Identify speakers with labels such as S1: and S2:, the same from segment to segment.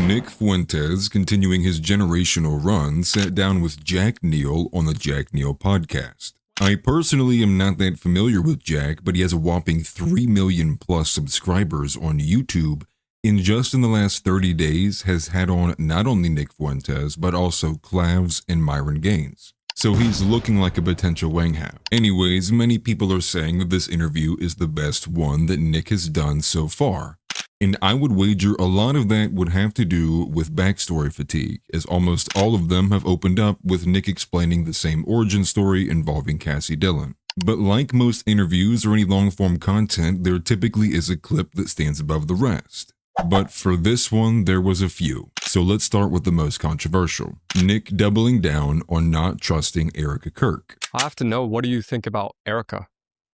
S1: Nick Fuentes, continuing his generational run, sat down with Jack Neal on the Jack Neal podcast. I personally am not that familiar with Jack, but he has a whopping 3 million plus subscribers on YouTube, and just in the last 30 days has had on not only Nick Fuentes, but also Clavs and Myron Gaines. So he's looking like a potential Wangham. Anyways, many people are saying that this interview is the best one that Nick has done so far. And I would wager a lot of that would have to do with backstory fatigue, as almost all of them have opened up with Nick explaining the same origin story involving Cassie Dillon. But like most interviews or any long-form content, there typically is a clip that stands above the rest. But for this one, there was a few. So let's start with the most controversial. Nick doubling down on not trusting Erika Kirk.
S2: I have to know, what do you think about Erika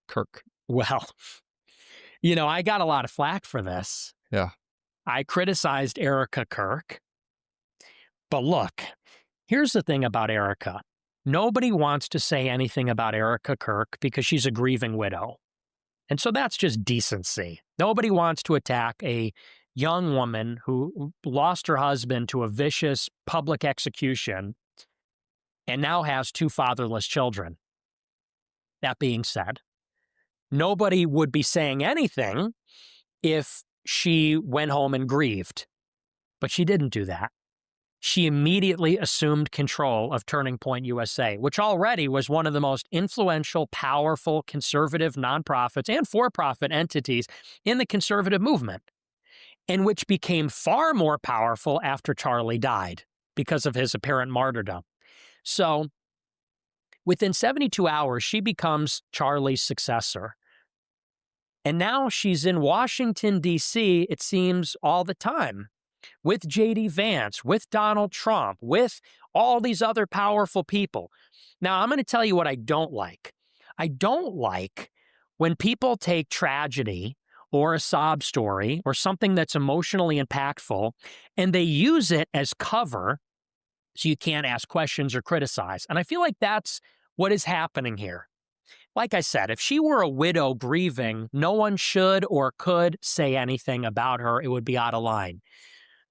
S2: Kirk?
S3: Well, I got a lot of flack for this.
S2: Yeah.
S3: I criticized Erika Kirk. But look, here's the thing about Erika. Nobody wants to say anything about Erika Kirk because she's a grieving widow. And so that's just decency. Nobody wants to attack a young woman who lost her husband to a vicious public execution and now has 2 fatherless children. That being said, nobody would be saying anything if she went home and grieved. But she didn't do that. She immediately assumed control of Turning Point USA, which already was one of the most influential, powerful, conservative nonprofits and for-profit entities in the conservative movement, and which became far more powerful after Charlie died because of his apparent martyrdom. So within 72 hours, she becomes Charlie's successor. And now she's in Washington, D.C., it seems, all the time, with J.D. Vance, with Donald Trump, with all these other powerful people. Now, I'm going to tell you what I don't like. I don't like when people take tragedy or a sob story or something that's emotionally impactful, and they use it as cover so you can't ask questions or criticize. And I feel like that's what is happening here. Like I said, if she were a widow grieving, no one should or could say anything about her. It would be out of line.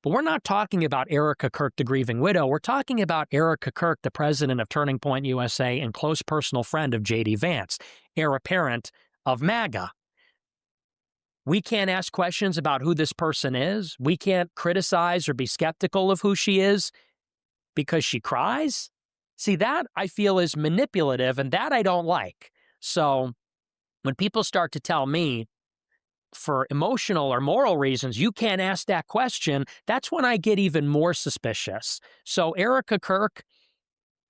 S3: But we're not talking about Erika Kirk, the grieving widow. We're talking about Erika Kirk, the president of Turning Point USA and close personal friend of J.D. Vance, heir apparent of MAGA. We can't ask questions about who this person is. We can't criticize or be skeptical of who she is because she cries. See, that I feel is manipulative, and that I don't like. So when people start to tell me for emotional or moral reasons, you can't ask that question, that's when I get even more suspicious. So Erika Kirk,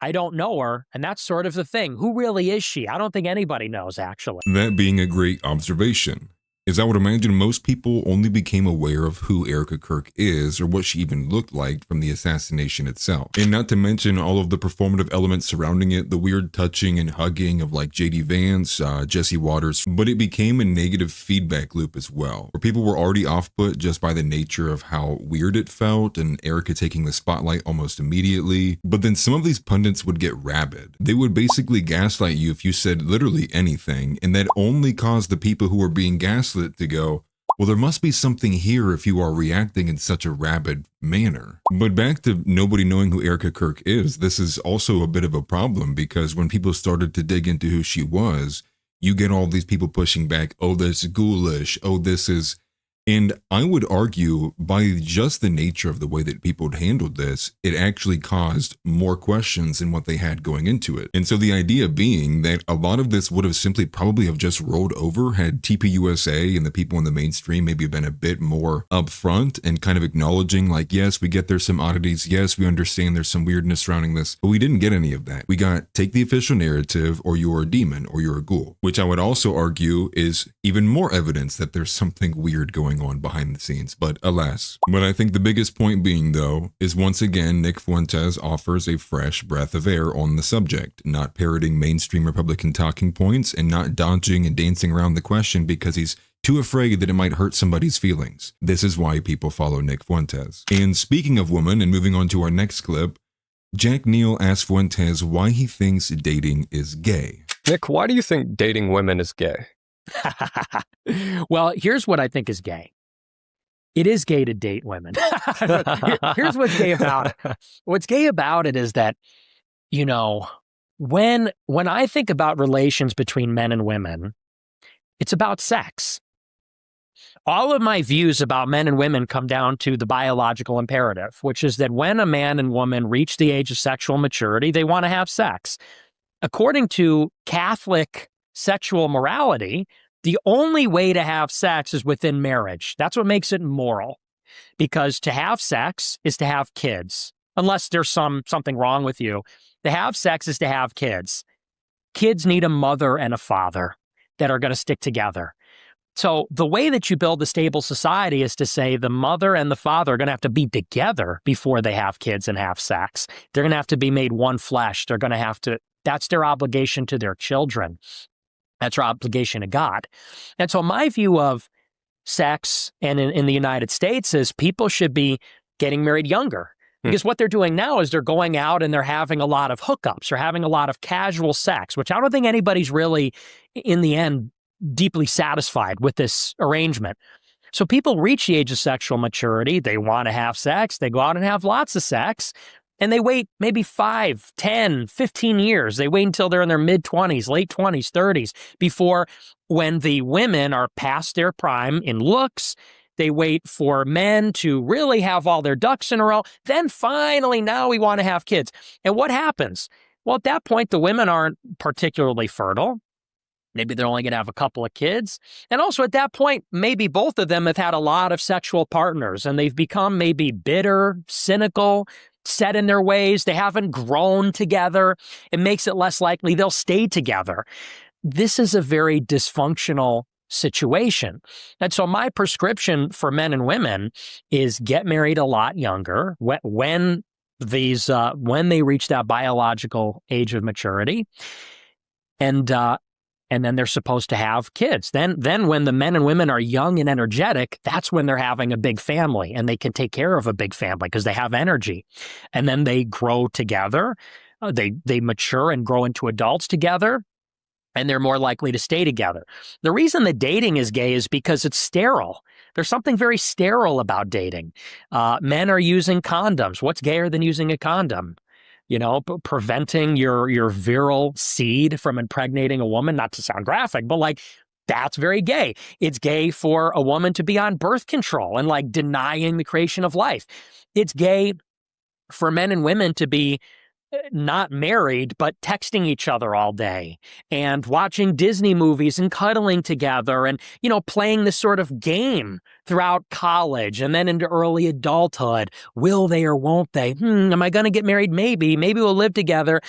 S3: I don't know her, and that's sort of the thing. Who really is she? I don't think anybody knows, actually.
S1: That being a great observation, is I would imagine most people only became aware of who Erika Kirk is or what she even looked like from the assassination itself. And not to mention all of the performative elements surrounding it, the weird touching and hugging of like J.D. Vance, Jesse Waters, but it became a negative feedback loop as well, where people were already off-put just by the nature of how weird it felt and Erika taking the spotlight almost immediately. But then some of these pundits would get rabid. They would basically gaslight you if you said literally anything, and that only caused the people who were being gaslit to go, well, there must be something here if you are reacting in such a rabid manner. But back to nobody knowing who Erika Kirk is, this is also a bit of a problem because when people started to dig into who she was, you get all these people pushing back, oh, this is ghoulish, oh, this is... And I would argue by just the nature of the way that people had handled this, it actually caused more questions than what they had going into it. And so the idea being that a lot of this would have simply probably have just rolled over had TPUSA and the people in the mainstream maybe been a bit more upfront and kind of acknowledging like, yes, we get there's some oddities. Yes, we understand there's some weirdness surrounding this, but we didn't get any of that. We got take the official narrative or you're a demon or you're a ghoul, which I would also argue is even more evidence that there's something weird going on behind the scenes, but alas. But I think the biggest point being, though, is once again Nick Fuentes offers a fresh breath of air on the subject, not parroting mainstream Republican talking points and not dodging and dancing around the question because he's too afraid that it might hurt somebody's feelings. This is why people follow Nick Fuentes. And speaking of women, and moving on to our next clip, Jack Neal asked Fuentes why he thinks dating is gay.
S2: Nick, why do you think dating women is gay?
S3: Well, here's what I think is gay. It is gay to date women. Here's what's gay about it. What's gay about it is that, you know, when I think about relations between men and women, it's about sex. All of my views about men and women come down to the biological imperative, which is that when a man and woman reach the age of sexual maturity, they want to have sex. According to Catholic sexual morality, the only way to have sex is within marriage. That's what makes it moral, because to have sex is to have kids, unless there's something wrong with you. To have sex is to have kids. Kids need a mother and a father that are going to stick together. So the way that you build a stable society is to say the mother and the father are going to have to be together before they have kids and have sex. They're going to have to be made one flesh. They're going to have to, that's their obligation to their children. That's our obligation to God. And so my view of sex and in the United States is people should be getting married younger. Because what they're doing now is they're going out and they're having a lot of hookups or having a lot of casual sex, which I don't think anybody's really, in the end, deeply satisfied with this arrangement. So people reach the age of sexual maturity. They want to have sex. They go out and have lots of sex. And they wait maybe 5, 10, 15 years. They wait until they're in their mid-20s, late 20s, 30s, before, when the women are past their prime in looks, they wait for men to really have all their ducks in a row. Then finally, now we want to have kids. And what happens? Well, at that point, the women aren't particularly fertile. Maybe they're only going to have a couple of kids. And also at that point, maybe both of them have had a lot of sexual partners and they've become maybe bitter, cynical, set in their ways. They haven't grown together. It makes it less likely they'll stay together. This is a very dysfunctional situation. And so my prescription for men and women is get married a lot younger when they reach that biological age of maturity. And then they're supposed to have kids. Then when the men and women are young and energetic, that's when they're having a big family and they can take care of a big family because they have energy. And then they grow together. They mature and grow into adults together, and they're more likely to stay together. The reason that dating is gay is because it's sterile. There's something very sterile about dating. Men are using condoms. What's gayer than using a condom? You know, preventing your virile seed from impregnating a woman, not to sound graphic, but like, that's very gay. It's gay for a woman to be on birth control and like denying the creation of life. It's gay for men and women to be not married, but texting each other all day and watching Disney movies and cuddling together and, you know, playing this sort of game throughout college and then into early adulthood. Will they or won't they? Am I going to get married? Maybe we'll live together.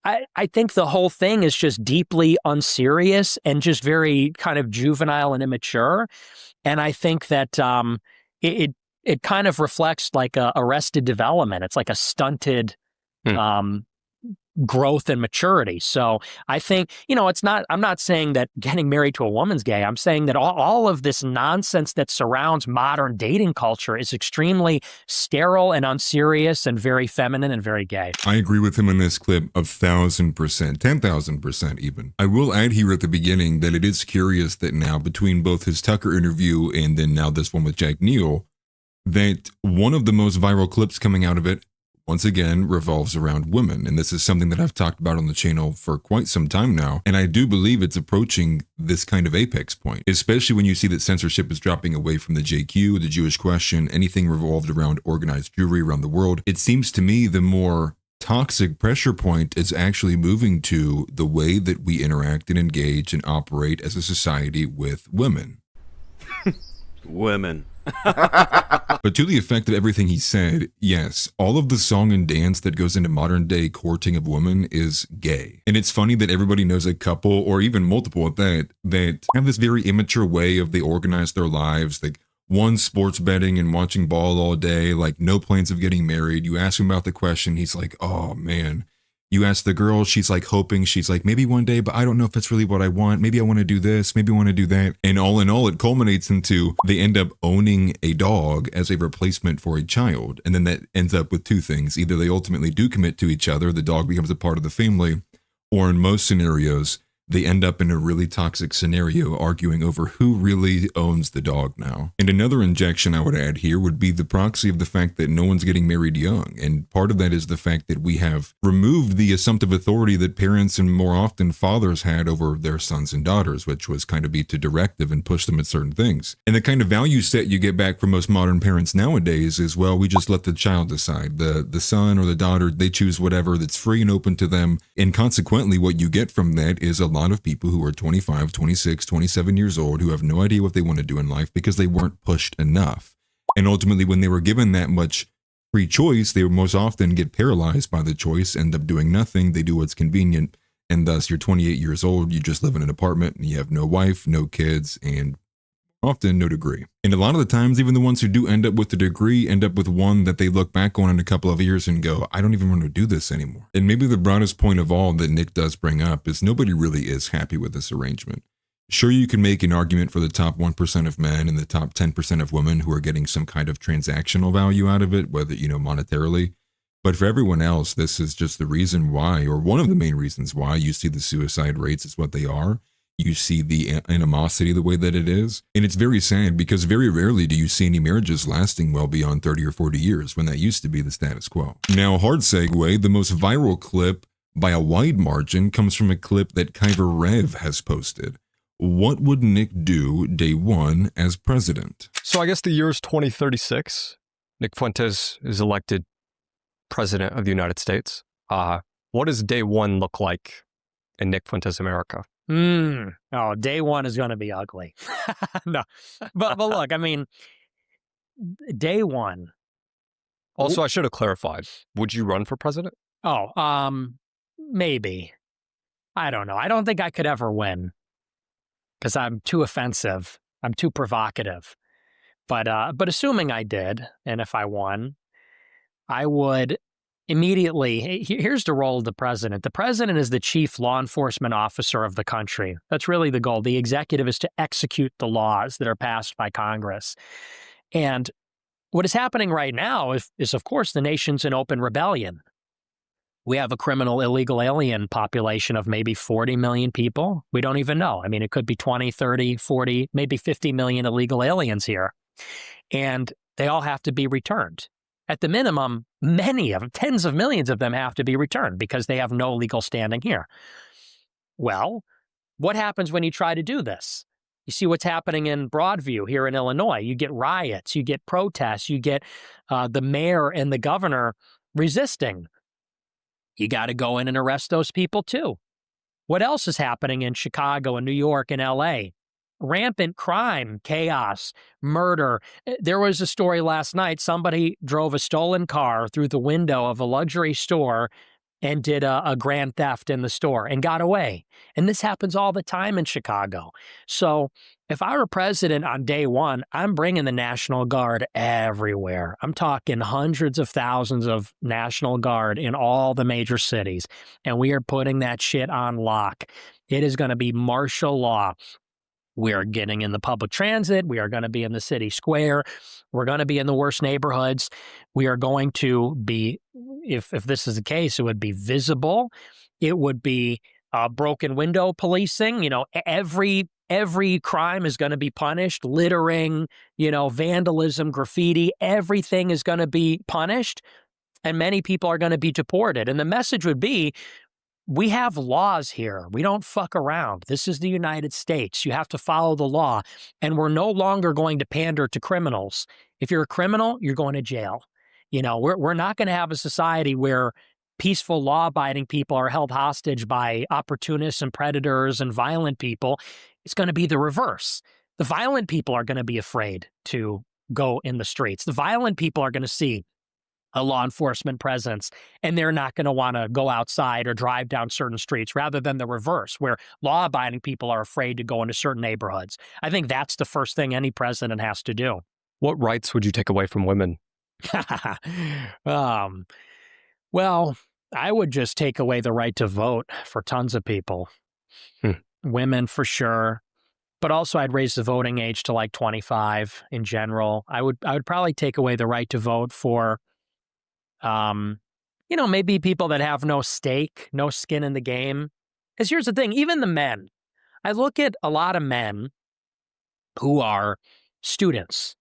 S3: I think the whole thing is just deeply unserious and just very kind of juvenile and immature. And I think that it kind of reflects like a arrested development. It's like a stunted growth and maturity. So I think, you know, I'm not saying that getting married to a woman's gay. I'm saying that all of this nonsense that surrounds modern dating culture is extremely sterile and unserious and very feminine and very gay.
S1: I agree with him in this clip 1,000%, 10,000% even. I will add here at the beginning that it is curious that now, between both his Tucker interview and then now this one with Jack Neal, that one of the most viral clips coming out of it once again revolves around women. And this is something that I've talked about on the channel for quite some time now. And I do believe it's approaching this kind of apex point, especially when you see that censorship is dropping away from the JQ, the Jewish question, anything revolved around organized Jewry around the world. It seems to me the more toxic pressure point is actually moving to the way that we interact and engage and operate as a society with women.
S4: Women.
S1: But to the effect of everything he said, yes, all of the song and dance that goes into modern day courting of women is gay. And it's funny that everybody knows a couple or even multiple at that have this very immature way of they organize their lives. Like one sports betting and watching ball all day, like no plans of getting married. You ask him about the question, he's like, oh man. You ask the girl, she's like hoping, she's like, maybe one day, but I don't know if that's really what I want. Maybe I want to do this, maybe I want to do that. And all in all, it culminates into they end up owning a dog as a replacement for a child. And then that ends up with two things. Either they ultimately do commit to each other, the dog becomes a part of the family, or in most scenarios, they end up in a really toxic scenario arguing over who really owns the dog now. And another injection I would add here would be the proxy of the fact that no one's getting married young. And part of that is the fact that we have removed the assumptive authority that parents and more often fathers had over their sons and daughters, which was kind of be to directive and push them at certain things. And the kind of value set you get back from most modern parents nowadays is, well, we just let the child decide. The son or the daughter, they choose whatever that's free and open to them. And consequently, what you get from that is a lot of people who are 25, 26, 27 years old who have no idea what they want to do in life because they weren't pushed enough. And ultimately, when they were given that much free choice, they most often get paralyzed by the choice, end up doing nothing. They do what's convenient. And thus, you're 28 years old, you just live in an apartment, and you have no wife, no kids, and often no degree. And a lot of the times, even the ones who do end up with a degree end up with one that they look back on in a couple of years and go, I don't even want to do this anymore. And maybe the broadest point of all that Nick does bring up is nobody really is happy with this arrangement. Sure, you can make an argument for the top 1% of men and the top 10% of women who are getting some kind of transactional value out of it, whether, monetarily. But for everyone else, this is just the reason why, or one of the main reasons why you see the suicide rates is what they are. You see the animosity the way that it is. And it's very sad because very rarely do you see any marriages lasting well beyond 30 or 40 years when that used to be the status quo. Now, hard segue, the most viral clip by a wide margin comes from a clip that Kyver Rev has posted. What would Nick do day one as president?
S2: So I guess the year is 2036. Nick Fuentes is elected president of the United States. What does day one look like in Nick Fuentes America?
S3: Oh, day one is going to be ugly. No, but look, I mean, day one.
S2: Also, I should have clarified. Would you run for president?
S3: Oh, maybe. I don't know. I don't think I could ever win because I'm too offensive. I'm too provocative. But assuming I did, and if I won, I would immediately, here's the role of the president. The president is the chief law enforcement officer of the country. That's really the goal. The executive is to execute the laws that are passed by Congress. And what is happening right now is of course, the nation's in open rebellion. We have a criminal illegal alien population of maybe 40 million people. We don't even know. I mean, it could be 20, 30, 40, maybe 50 million illegal aliens here. And they all have to be returned. At the minimum, many of them, tens of millions of them have to be returned because they have no legal standing here. Well, what happens when you try to do this? You see what's happening in Broadview here in Illinois. You get riots, you get protests, you get the mayor and the governor resisting. You got to go in and arrest those people too. What else is happening in Chicago and New York and LA? Rampant crime, chaos, murder. There was a story last night. Somebody drove a stolen car through the window of a luxury store and did a grand theft in the store and got away. And this happens all the time in Chicago. So if I were president on day one, I'm bringing the National Guard everywhere. I'm talking hundreds of thousands of National Guard in all the major cities. And we are putting that shit on lock. It is going to be martial law. We are getting in the public transit. We are going to be in the city square. We're going to be in the worst neighborhoods. We are going to be, if this is the case, it would be visible. It would be broken window policing. Every crime is going to be punished. Littering, vandalism, graffiti, everything is going to be punished. And many people are going to be deported. And the message would be, we have laws here. We don't fuck around. This is the United States. You have to follow the law. And we're no longer going to pander to criminals. If you're a criminal, you're going to jail. We're not going to have a society where peaceful, law-abiding people are held hostage by opportunists and predators and violent people. It's going to be the reverse. The violent people are going to be afraid to go in the streets. The violent people are going to see a law enforcement presence, and they're not going to want to go outside or drive down certain streets, rather than the reverse, where law-abiding people are afraid to go into certain neighborhoods. I think that's the first thing any president has to do.
S2: What rights would you take away from women?
S3: Well, I would just take away the right to vote for tons of people. Women, for sure. But also I'd raise the voting age to like 25 in general. I would probably take away the right to vote for maybe people that have no stake, no skin in the game. Because here's the thing, even the men, I look at a lot of men who are students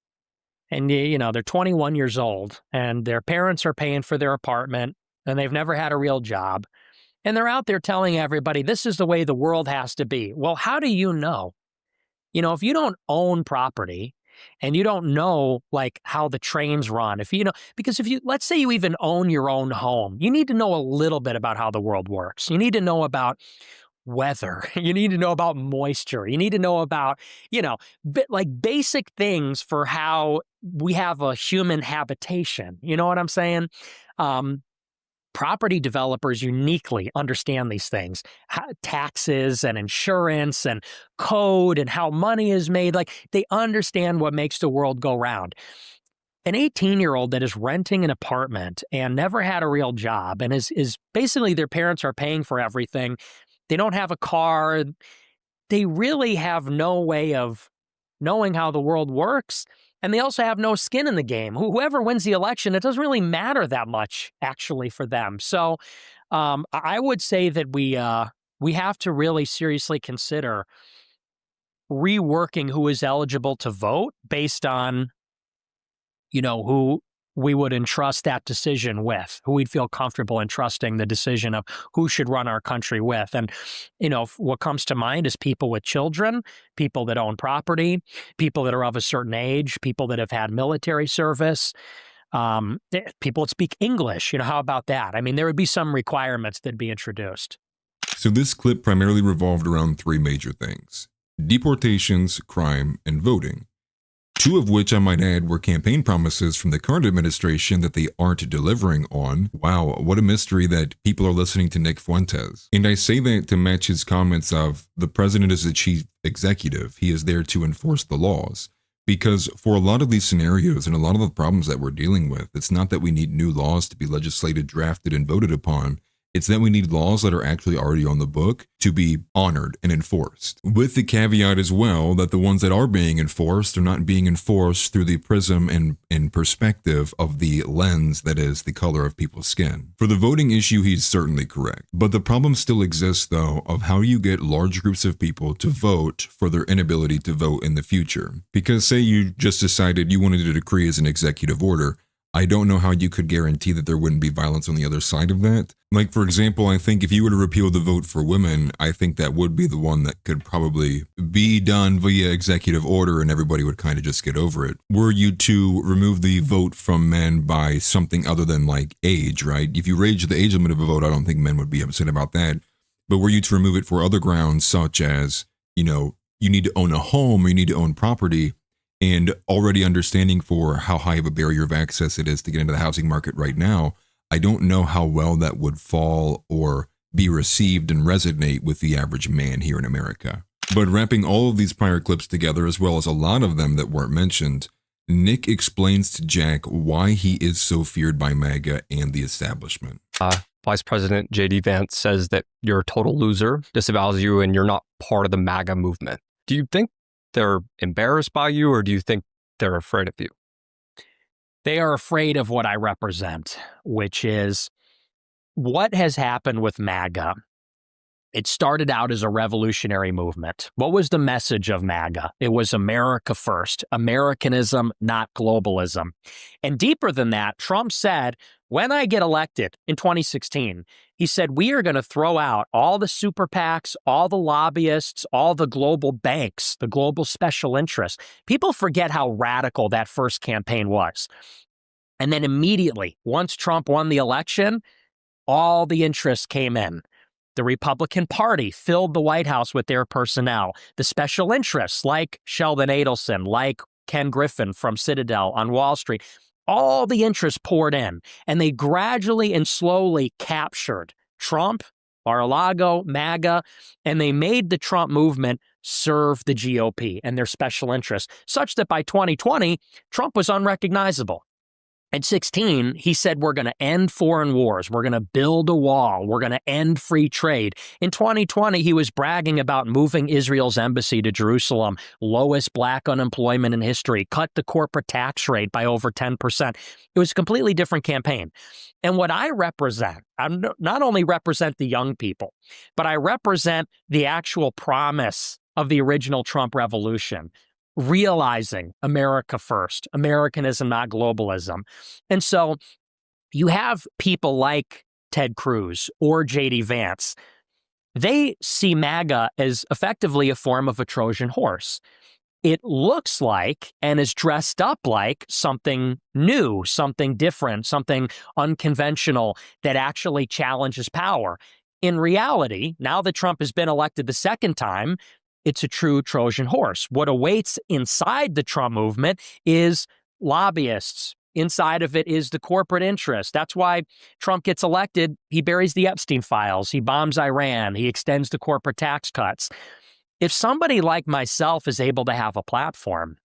S3: and, they're 21 years old and their parents are paying for their apartment and they've never had a real job. And they're out there telling everybody, this is the way the world has to be. Well, how do you know? If you don't own property and you don't know like how the trains run, because let's say you even own your own home, you need to know a little bit about how the world works. You need to know about weather. You need to know about moisture. You need to know about, basic things for how we have a human habitation. You know what I'm saying? Property developers uniquely understand these things, taxes and insurance and code and how money is made. Like they understand what makes the world go round. An 18-year-old that is renting an apartment and never had a real job and is basically their parents are paying for everything. They don't have a car. They really have no way of knowing how the world works. And they also have no skin in the game. Whoever wins the election, it doesn't really matter that much, actually, for them. So I would say that we have to really seriously consider reworking who is eligible to vote based on, who we would entrust that decision with, who we'd feel comfortable entrusting the decision of who should run our country with. And, what comes to mind is people with children, people that own property, people that are of a certain age, people that have had military service, people that speak English. How about that? I mean, there would be some requirements that'd be introduced.
S1: So this clip primarily revolved around three major things: deportations, crime, and voting. Two of which I might add were campaign promises from the current administration that they aren't delivering on. Wow, what a mystery that people are listening to Nick Fuentes. And I say that to match his comments of the president is the chief executive. He is there to enforce the laws. Because for a lot of these scenarios and a lot of the problems that we're dealing with, it's not that we need new laws to be legislated, drafted, and voted upon. It's that we need laws that are actually already on the book to be honored and enforced. With the caveat as well that the ones that are being enforced are not being enforced through the prism and perspective of the lens that is the color of people's skin. For the voting issue, he's certainly correct. But the problem still exists, though, of how you get large groups of people to vote for their inability to vote in the future. Because say you just decided you wanted to decree as an executive order, I don't know how you could guarantee that there wouldn't be violence on the other side of that. Like, for example, I think if you were to repeal the vote for women, I think that would be the one that could probably be done via executive order and everybody would kind of just get over it. Were you to remove the vote from men by something other than like age, right? If you raise the age limit of a vote, I don't think men would be upset about that. But were you to remove it for other grounds such as, you need to own a home or you need to own property, and already understanding for how high of a barrier of access it is to get into the housing market right now, I don't know how well that would fall or be received and resonate with the average man here in America. But wrapping all of these prior clips together, as well as a lot of them that weren't mentioned, Nick explains to Jack why he is so feared by MAGA and the establishment.
S2: Vice President J.D. Vance says that you're a total loser, disavows you, and you're not part of the MAGA movement. Do you think they're embarrassed by you, or do you think they're afraid of you?
S3: They are afraid of what I represent, which is what has happened with MAGA. It started out as a revolutionary movement. What was the message of MAGA? It was America first, Americanism, not globalism. And deeper than that, Trump said, when I get elected in 2016, he said, we are going to throw out all the super PACs, all the lobbyists, all the global banks, the global special interests. People forget how radical that first campaign was. And then immediately, once Trump won the election, all the interests came in. The Republican Party filled the White House with their personnel. The special interests like Sheldon Adelson, like Ken Griffin from Citadel on Wall Street, all the interests poured in, and they gradually and slowly captured Trump, Mar-a-Lago, MAGA, and they made the Trump movement serve the GOP and their special interests, such that by 2020, Trump was unrecognizable. At 16, he said, we're going to end foreign wars. We're going to build a wall. We're going to end free trade. In 2020, he was bragging about moving Israel's embassy to Jerusalem, lowest black unemployment in history, cut the corporate tax rate by over 10%. It was a completely different campaign. And what I represent, I not only represent the young people, but I represent the actual promise of the original Trump revolution. Realizing America first, Americanism, not globalism. And so you have people like Ted Cruz or J.D. Vance. They see MAGA as effectively a form of a Trojan horse. It looks like and is dressed up like something new, something different, something unconventional that actually challenges power. In reality, now that Trump has been elected the second time, it's a true Trojan horse. What awaits inside the Trump movement is lobbyists. Inside of it is the corporate interest. That's why Trump gets elected. He buries the Epstein files. He bombs Iran. He extends the corporate tax cuts. If somebody like myself is able to have a platform,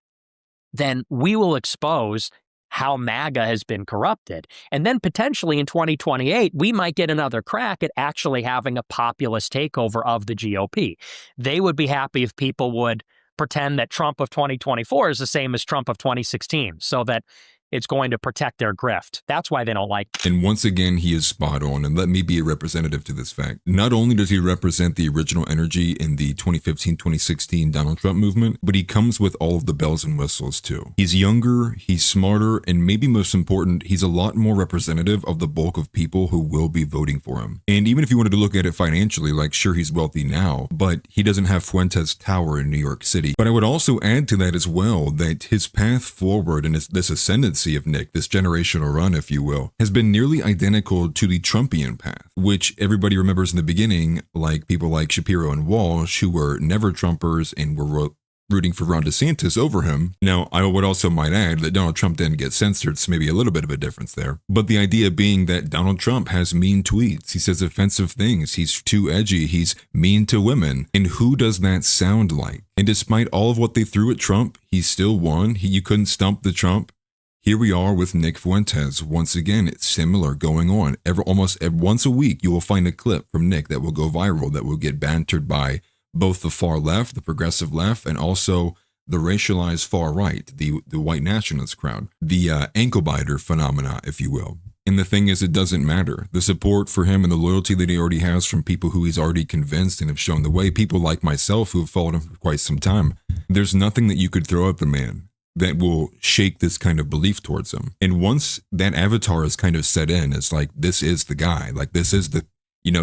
S3: then we will expose how MAGA has been corrupted. And then potentially in 2028, we might get another crack at actually having a populist takeover of the GOP. They would be happy if people would pretend that Trump of 2024 is the same as Trump of 2016, so that it's going to protect their grift. That's why they don't like it.
S1: And once again, he is spot on, and let me be a representative to this fact. Not only does he represent the original energy in the 2015-2016 Donald Trump movement, but he comes with all of the bells and whistles too. He's younger, he's smarter, and maybe most important, he's a lot more representative of the bulk of people who will be voting for him. And even if you wanted to look at it financially, like sure, he's wealthy now, but he doesn't have Fuentes Tower in New York City. But I would also add to that as well that his path forward and this ascendancy of Nick, this generational run, if you will, has been nearly identical to the Trumpian path, which everybody remembers in the beginning, like people like Shapiro and Walsh, who were never Trumpers and were rooting for Ron DeSantis over him. Now, I would also might add that Donald Trump didn't get censored, so maybe a little bit of a difference there. But the idea being that Donald Trump has mean tweets, he says offensive things, he's too edgy, he's mean to women. And who does that sound like? And despite all of what they threw at Trump, he still won. You couldn't stump the Trump. Here we are with Nick Fuentes. Once again, it's similar going on. Almost once a week, you will find a clip from Nick that will go viral, that will get bantered by both the far left, the progressive left, and also the racialized far right, the white nationalist crowd, the ankle biter phenomena, if you will. And the thing is, it doesn't matter. The support for him and the loyalty that he already has from people who he's already convinced and have shown the way, people like myself who have followed him for quite some time, there's nothing that you could throw at the man that will shake this kind of belief towards him. And once that avatar is kind of set in, it's like, this is the guy. Like, this is the,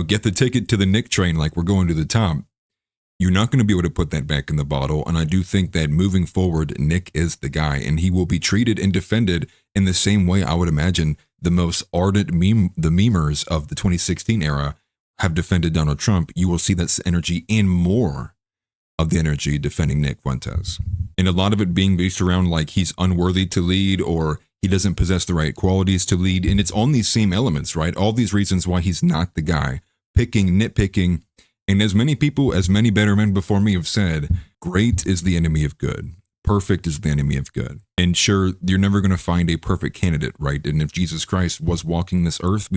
S1: get the ticket to the Nick train, like we're going to the top. You're not going to be able to put that back in the bottle. And I do think that moving forward, Nick is the guy, and he will be treated and defended in the same way I would imagine the most ardent the memers of the 2016 era have defended Donald Trump. You will see that energy and more of the energy defending Nick Fuentes. And a lot of it being based around like he's unworthy to lead or he doesn't possess the right qualities to lead. And it's on these same elements, right? All these reasons why he's not the guy. Nitpicking. And as many people, as many better men before me have said, great is the enemy of good. Perfect is the enemy of good. And sure, you're never going to find a perfect candidate, right? And if Jesus Christ was walking this earth,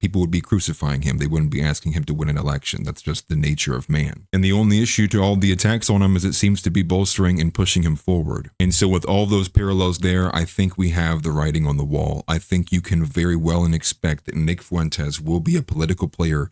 S1: people would be crucifying him. They wouldn't be asking him to win an election. That's just the nature of man. And the only issue to all the attacks on him is it seems to be bolstering and pushing him forward. And so with all those parallels there, I think we have the writing on the wall. I think you can very well and expect that Nick Fuentes will be a political player,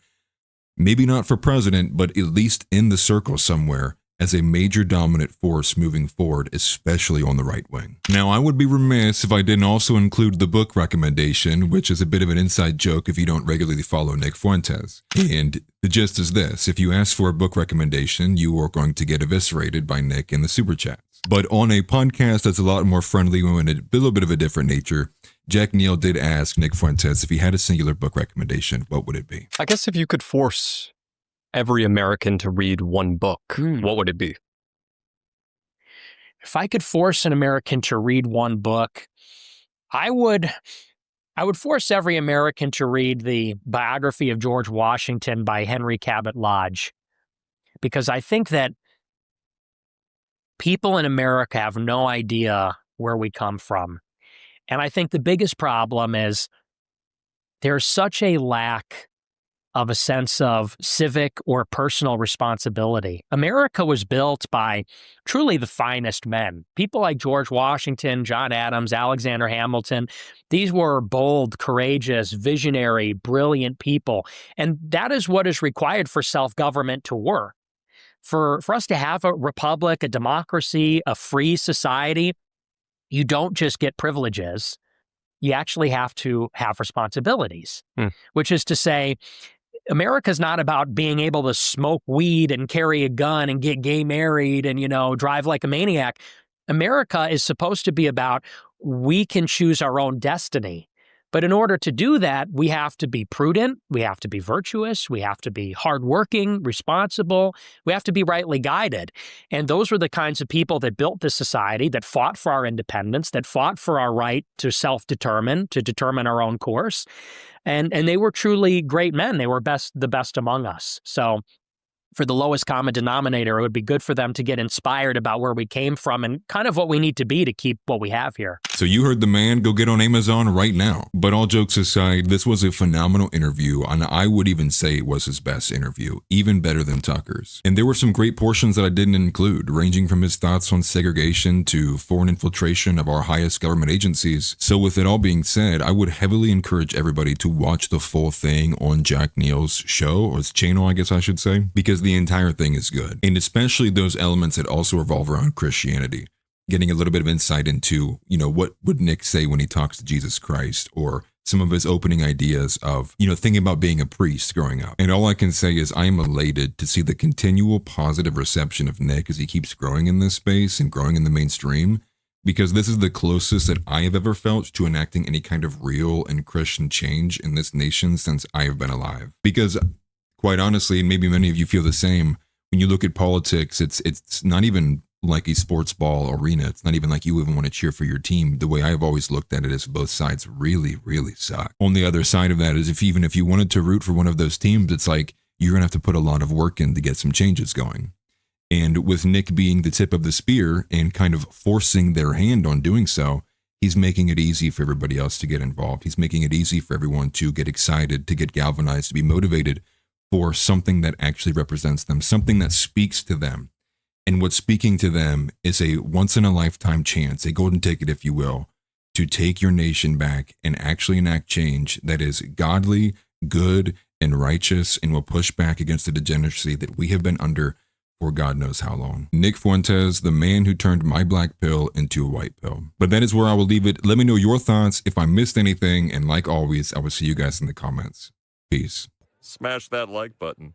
S1: maybe not for president, but at least in the circle somewhere, as a major dominant force moving forward, especially on the right wing. Now, I would be remiss if I didn't also include the book recommendation, which is a bit of an inside joke if you don't regularly follow Nick Fuentes. And the gist is this: if you ask for a book recommendation, you are going to get eviscerated by Nick in the super chats. But on a podcast that's a lot more friendly and a little bit of a different nature, Jack Neal did ask Nick Fuentes if he had a singular book recommendation, what would it be?
S2: I guess if you could force every American to read one book, what would it be?
S3: If I could force an American to read one book, I would force every American to read the biography of George Washington by Henry Cabot Lodge, because I think that people in America have no idea where we come from. And I think the biggest problem is there's such a lack of a sense of civic or personal responsibility. America was built by truly the finest men. People like George Washington, John Adams, Alexander Hamilton. These were bold, courageous, visionary, brilliant people. And that is what is required for self-government to work. For us to have a republic, a democracy, a free society, you don't just get privileges. You actually have to have responsibilities, which is to say, America's not about being able to smoke weed and carry a gun and get gay married and, drive like a maniac. America is supposed to be about we can choose our own destiny. But in order to do that, we have to be prudent, we have to be virtuous, we have to be hardworking, responsible, we have to be rightly guided. And those were the kinds of people that built this society, that fought for our independence, that fought for our right to self-determine, to determine our own course. And they were truly great men. They were the best among us. So for the lowest common denominator, it would be good for them to get inspired about where we came from and kind of what we need to be to keep what we have here.
S1: So you heard the man. Go get on Amazon right now. But all jokes aside, this was a phenomenal interview, and I would even say it was his best interview, even better than Tucker's. And there were some great portions that I didn't include, ranging from his thoughts on segregation to foreign infiltration of our highest government agencies. So with it all being said, I would heavily encourage everybody to watch the full thing on Jack Neal's show, or his channel, I guess I should say, because the entire thing is good. And especially those elements that also revolve around Christianity. Getting a little bit of insight into, what would Nick say when he talks to Jesus Christ, or some of his opening ideas of, thinking about being a priest growing up. And all I can say is I am elated to see the continual positive reception of Nick as he keeps growing in this space and growing in the mainstream, because this is the closest that I have ever felt to enacting any kind of real and Christian change in this nation since I have been alive. Because quite honestly, and maybe many of you feel the same, when you look at politics, it's not even like a sports ball arena. It's not even like you even want to cheer for your team. The way I've always looked at it is both sides really, really suck. On the other side of that is if you wanted to root for one of those teams, it's like you're going to have to put a lot of work in to get some changes going. And with Nick being the tip of the spear and kind of forcing their hand on doing so, he's making it easy for everybody else to get involved. He's making it easy for everyone to get excited, to get galvanized, to be motivated for something that actually represents them, something that speaks to them. And what's speaking to them is a once-in-a-lifetime chance, a golden ticket, if you will, to take your nation back and actually enact change that is godly, good, and righteous, and will push back against the degeneracy that we have been under for God knows how long. Nick Fuentes, the man who turned my black pill into a white pill. But that is where I will leave it. Let me know your thoughts if I missed anything, and like always, I will see you guys in the comments. Peace.
S4: Smash that like button.